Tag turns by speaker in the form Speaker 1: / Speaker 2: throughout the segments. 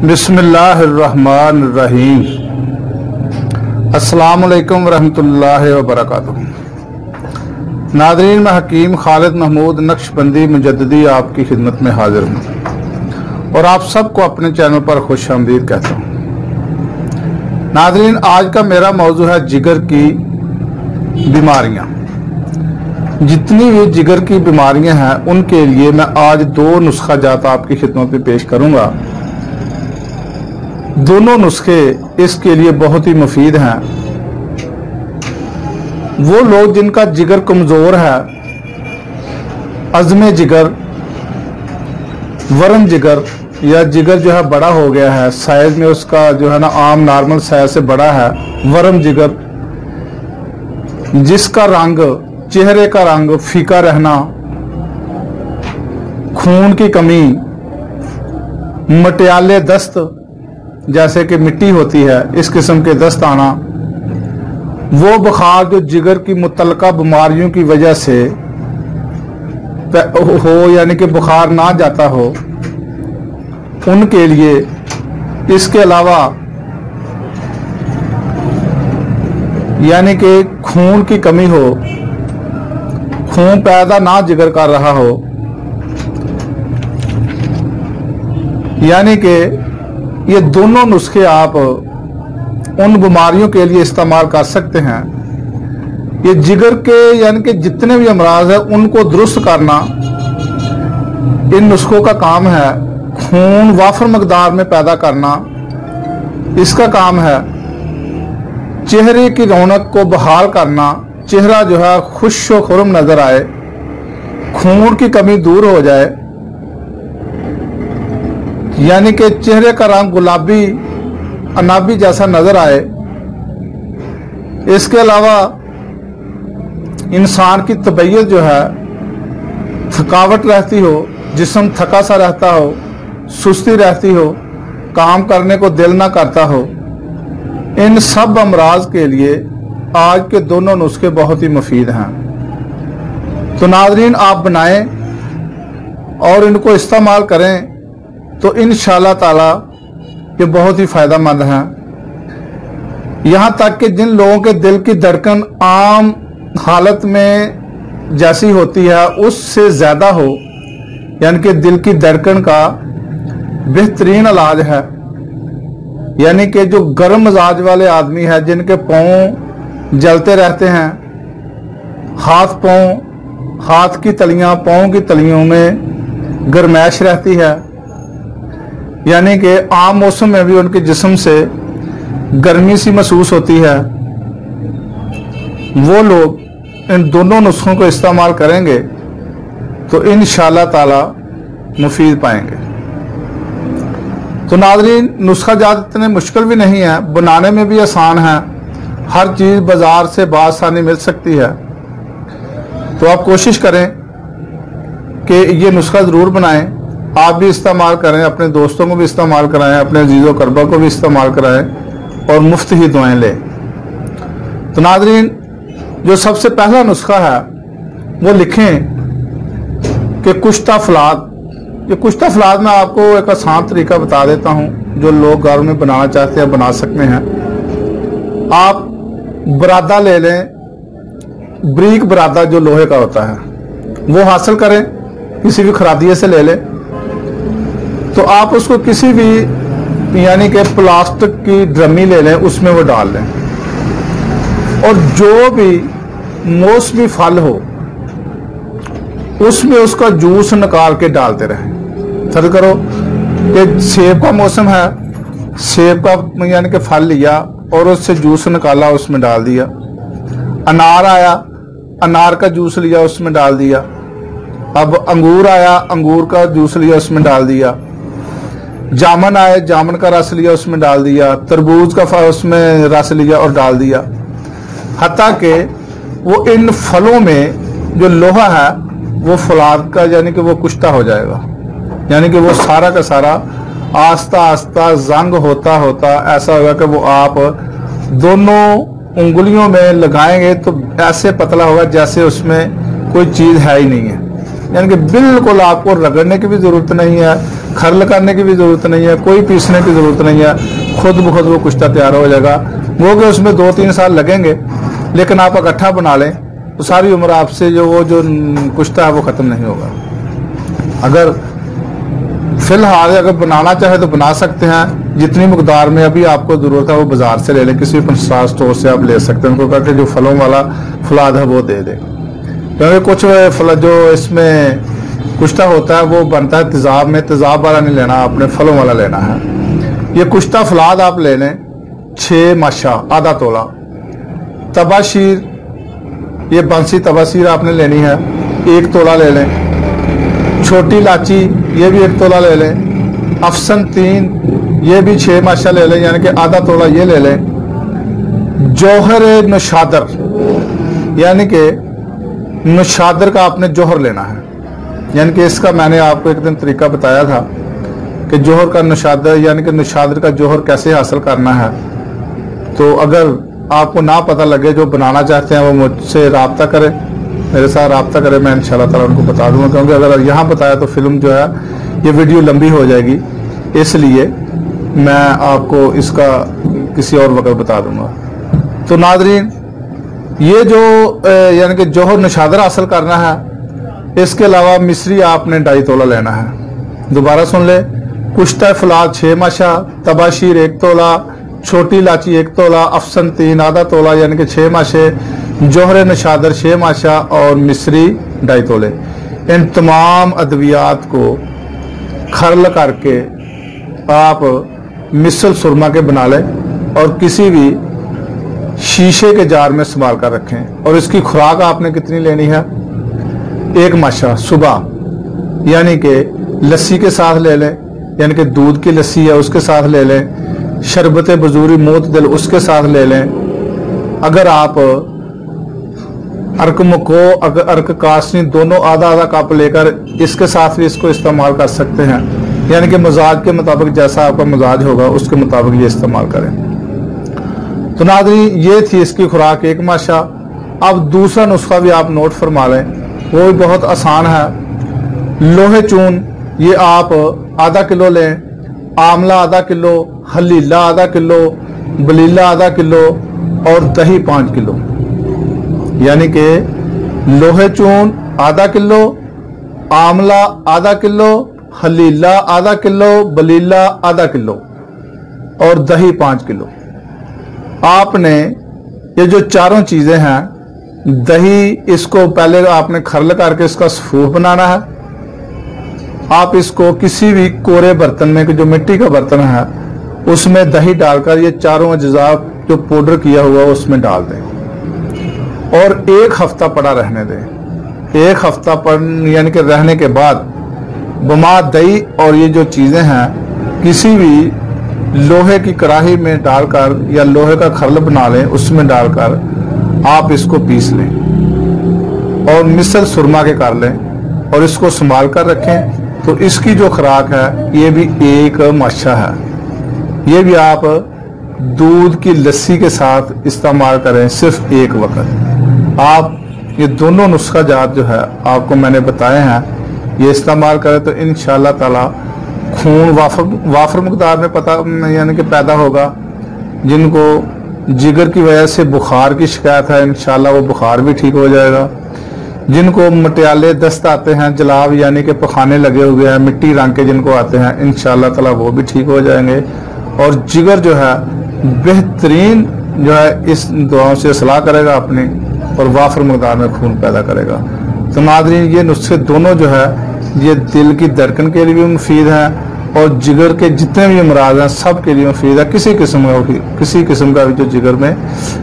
Speaker 1: बिस्मिल्लाहिर्रहमानिर्रहीम। अस्सलामुअलैकुम वरहमतुल्लाहि वबरकातुहू। नाज़रीन, मैं हकीम खालिद महमूद नक्शबंदी मुजद्दिदी आपकी खिदमत में हाजिर हूँ और आप सबको अपने चैनल पर खुश आमदीद कहता हूँ। नाज़रीन, आज का मेरा मौजू है जिगर की बीमारियाँ। जितनी भी जिगर की बीमारियाँ हैं उनके लिए मैं आज दो नुस्खा जात आपकी खिदमत में पेश करूँगा। दोनों नुस्खे इसके लिए बहुत ही मुफीद हैं। वो लोग जिनका जिगर कमजोर है, अज़्म जिगर, वरम जिगर या जिगर जो है बड़ा हो गया है, साइज में उसका जो है ना आम नॉर्मल साइज से बड़ा है, वरम जिगर, जिसका रंग, चेहरे का रंग फीका रहना, खून की कमी, मटियाले दस्त जैसे कि मिट्टी होती है, इस किस्म के दस्त आना, वो बुखार जो जिगर की मुतल्लका बीमारियों की वजह से हो यानी कि बुखार ना जाता हो, उनके लिए। इसके अलावा यानी कि खून की कमी हो, खून पैदा ना जिगर कर रहा हो, यानी कि ये दोनों नुस्खे आप उन बीमारियों के लिए इस्तेमाल कर सकते हैं। ये जिगर के यानी कि जितने भी अमराज है उनको दुरुस्त करना इन नुस्खों का काम है। खून वाफर मकदार में पैदा करना इसका काम है। चेहरे की रौनक को बहाल करना, चेहरा जो है खुश व खुर्म नजर आए, खून की कमी दूर हो जाए, यानी कि चेहरे का रंग गुलाबी अनाबी जैसा नजर आए। इसके अलावा इंसान की तबीयत जो है थकावट रहती हो, जिस्म थका सा रहता हो, सुस्ती रहती हो, काम करने को दिल ना करता हो, इन सब अमराज के लिए आज के दोनों नुस्खे बहुत ही मुफीद हैं। तो नाज़रीन, आप बनाएं और इनको इस्तेमाल करें तो इंशाअल्लाह ताला ये बहुत ही फायदेमंद हैं। यहाँ तक कि जिन लोगों के दिल की धड़कन आम हालत में जैसी होती है उससे ज़्यादा हो, यानी कि दिल की धड़कन का बेहतरीन इलाज है। यानी कि जो गर्म मिजाज वाले आदमी है, जिनके पाँव जलते रहते हैं, हाथ की तलियां, पाँव की तलियों में गर्मैश रहती है, यानी कि आम मौसम में भी उनके जिस्म से गर्मी सी महसूस होती है, वो लोग इन दोनों नुस्खों को इस्तेमाल करेंगे तो इंशाअल्लाह ताला मुफीद पाएंगे। तो नाज़रीन, नुस्खा ज़्यादा इतने मुश्किल भी नहीं है, बनाने में भी आसान है। हर चीज़ बाजार से बआसानी मिल सकती है। तो आप कोशिश करें कि ये नुस्खा ज़रूर बनाएं, आप भी इस्तेमाल करें, अपने दोस्तों को भी इस्तेमाल कराएं, अपने अजीज़ो करबा को भी इस्तेमाल कराएं और मुफ्त ही दुआएं लें। तो नाज़रीन, जो सबसे पहला नुस्खा है वो लिखें कि कुश्ता फलाद। ये कुश्ता फलाद मैं आपको एक आसान तरीका बता देता हूँ, जो लोग घर में बनाना चाहते हैं बना सकते हैं। आप बरादा ले लें, ब्रीक बरादा जो लोहे का होता है वो हासिल करें, किसी भी खरादिये से ले लें। तो आप उसको किसी भी यानी कि प्लास्टिक की ड्रमी ले लें, उसमें वो डाल लें और जो भी मौसमी फल हो उसमें उसका जूस निकाल के डालते रहें। फर्ज करो कि सेब का मौसम है, सेब का यानी कि फल लिया और उससे जूस निकाला, उसमें डाल दिया। अनार आया, अनार का जूस लिया, उसमें डाल दिया। अब अंगूर आया, अंगूर का जूस लिया, उसमें डाल दिया। जामुन आया, जामुन का रस लिया, उसमें डाल दिया। तरबूज का उसमें रस लिया और डाल दिया। हत्ता कि वो इन फलों में जो लोहा है वो फलाद का यानी कि वो कुश्ता हो जाएगा, यानी कि वो सारा का सारा आस्ता आस्ता जंग होता होता ऐसा होगा कि वो आप दोनों उंगलियों में लगाएंगे तो ऐसे पतला होगा जैसे उसमें कोई चीज है ही नहीं है। यानी कि बिल्कुल आपको रगड़ने की भी जरूरत नहीं है, खरल करने की भी ज़रूरत नहीं है, कोई पीसने की ज़रूरत नहीं है, खुद ब खुद वो कुश्ता तैयार हो जाएगा। वो कि उसमें 2-3 साल लगेंगे, लेकिन आप इकट्ठा बना लें तो सारी उम्र आपसे जो कुश्ता है वो ख़त्म नहीं होगा। अगर फिलहाल अगर बनाना चाहे तो बना सकते हैं, जितनी मकदार में अभी आपको ज़रूरत है वो बाज़ार से ले लें, किसी पंसार स्टोर से आप ले सकते हैं। उनको कहकर जो फलों वाला फलाद है वो दे दें, क्योंकि कुछ फल जो इसमें कुश्ता होता है वो बनता है तेज़ाब में, तेज़ाब वाला नहीं लेना, आपने फलों वाला लेना है। ये कुश्ता फलाद आप ले लें 6 माशा आधा तोला। तबाशीर, ये बंसी तबाशीर आपने लेनी है 1 तोला ले लें। छोटी इलाची ये भी 1 तोला ले लें। अफसन 3 ये भी 6 माशा ले लें, यानी कि आधा तोला ये ले लें। जौहर नशादर, यानी कि नशादर का आपने जौहर लेना है, यानी कि इसका मैंने आपको एक दिन तरीका बताया था कि जौहर का नशादर, यानी कि नशादर का जौहर कैसे हासिल करना है। तो अगर आपको ना पता लगे, जो बनाना चाहते हैं वो मुझसे रब्ता करें, मेरे साथ रब्ता करें, मैं इंशाल्लाह ताला उनको बता दूंगा। क्योंकि अगर यहाँ बताया तो फिल्म जो है ये वीडियो लंबी हो जाएगी, इसलिए मैं आपको इसका किसी और वक्त बता दूंगा। तो नाज़रीन, ये जो यानी कि जौहर नशादर हासिल करना है, इसके अलावा मिस्री आपने 2.5 तोला लेना है। दोबारा सुन ले, कुश्ता फलाद 6 माशा, तबाशीर 1 तोला, छोटी इलाची 1 तोला, अफसन 3 आधा तोला यानी कि 6 माशे, जौहर नशादर 6 माशा और मिस्री 2.5 तोले। इन तमाम अद्वियात को खरल करके आप मिसल सुरमा के बना लें और किसी भी शीशे के जार में संभाल कर रखें। और इसकी खुराक आपने कितनी लेनी है? 1 माशा सुबह, यानी कि लस्सी के साथ ले लें, यानी कि दूध की लस्सी है उसके साथ ले लें। शरबत बजूरी मोत दिल उसके साथ ले लें। अगर आप अर्क मको अर्क कासनी दोनों आधा आधा कप लेकर इसके साथ भी इसको इस्तेमाल कर सकते हैं, यानी कि मजाज के मुताबिक, जैसा आपका मजाज होगा उसके मुताबिक ये इस्तेमाल करें। तो नाज़रीन, ये थी इसकी खुराक 1 माशा। अब दूसरा नुस्खा भी आप नोट फरमा लें, वो भी बहुत आसान है। लोहे चून ये आप आधा किलो लें, आमला आधा किलो, हलीला आधा किलो, बलीला आधा किलो और दही 5 किलो, यानी कि लोहे चून आधा किलो, आमला आधा किलो, हलीला आधा किलो, बलीला आधा किलो और दही 5 किलो। आपने ये जो चारों चीजें हैं, दही इसको पहले आपने खरल करके इसका सफूफ बनाना है। आप इसको किसी भी कोरे बर्तन में, जो मिट्टी का बर्तन है, उसमें दही डालकर ये चारों अज्जा जो पाउडर किया हुआ उसमें डाल दें और 1 हफ्ता पड़ा रहने दें। 1 हफ्ता यानी कि रहने के बाद बमा दही और ये जो चीजें हैं किसी भी लोहे की कढ़ाई में डालकर या लोहे का खरल बना लें, उसमें डालकर आप इसको पीस लें और मिसल सुरमा के कर लें और इसको संभाल कर रखें। तो इसकी जो खुराक है ये भी 1 माशा है। ये भी आप दूध की लस्सी के साथ इस्तेमाल करें, सिर्फ 1 वक्त। आप ये दोनों नुस्खा जात जो है आपको मैंने बताए हैं, ये इस्तेमाल करें तो इंशाअल्लाह ताला खून वाफर मकदार में पता यानी कि पैदा होगा। जिनको जिगर की वजह से बुखार की शिकायत है, इंशाअल्लाह वो बुखार भी ठीक हो जाएगा। जिनको मटियाले दस्त आते हैं, जलाब यानी कि पखाने लगे हुए हैं, मिट्टी रंग के जिनको आते हैं, इंशाअल्लाह ताला वो भी ठीक हो जाएंगे। और जिगर जो है बेहतरीन जो है इस दुआओं से असलाह करेगा अपनी और वाफर मकदार में खून पैदा करेगा। तो नाज़रीन, ये नुस्खे दोनों जो है ये दिल की धड़कन के लिए भी मुफीद है और जिगर के जितने भी अमराज हैं सब के लिए मुफीद है। किसी किस्म का भी जो जिगर में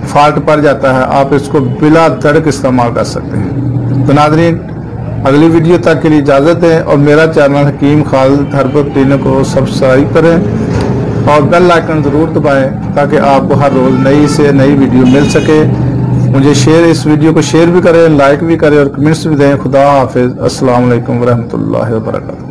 Speaker 1: फॉल्ट पड़ जाता है, आप इसको बिला धड़क इस्तेमाल कर सकते हैं। तो नाज़रीन, अगली वीडियो तक के लिए इजाज़त दें और मेरा चैनल हकीम खालिद हर्बल क्लिनिक को सब्सक्राइब करें और बेल आइकन ज़रूर दबाएं ताकि आपको हर रोज़ नई से नई वीडियो मिल सके। मुझे इस वीडियो को शेयर भी करें, लाइक भी करें और कमेंट्स भी दें। खुदा हाफिज़। अस्सलाम वालेकुम वरहमतुल्लाहि वबरकातुहू।